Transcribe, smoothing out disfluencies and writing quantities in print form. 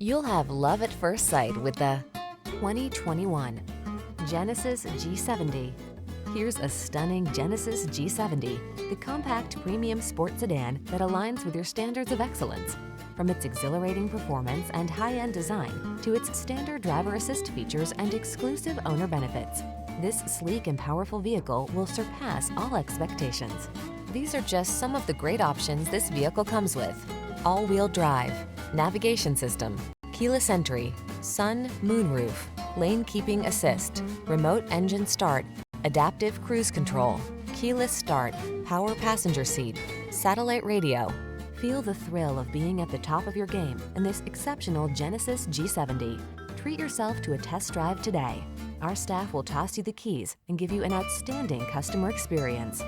You'll have love at first sight with the 2021 Genesis G70. Here's a stunning Genesis G70, the compact premium sport sedan that aligns with your standards of excellence. From its exhilarating performance and high-end design to its standard driver assist features and exclusive owner benefits, this sleek and powerful vehicle will surpass all expectations. These are just some of the great options this vehicle comes with: all-wheel drive, navigation system, keyless entry, sun, moonroof, lane keeping assist, remote engine start, adaptive cruise control, keyless start, power passenger seat, satellite radio. Feel the thrill of being at the top of your game in this exceptional Genesis G70. Treat yourself to a test drive today. Our staff will toss you the keys and give you an outstanding customer experience.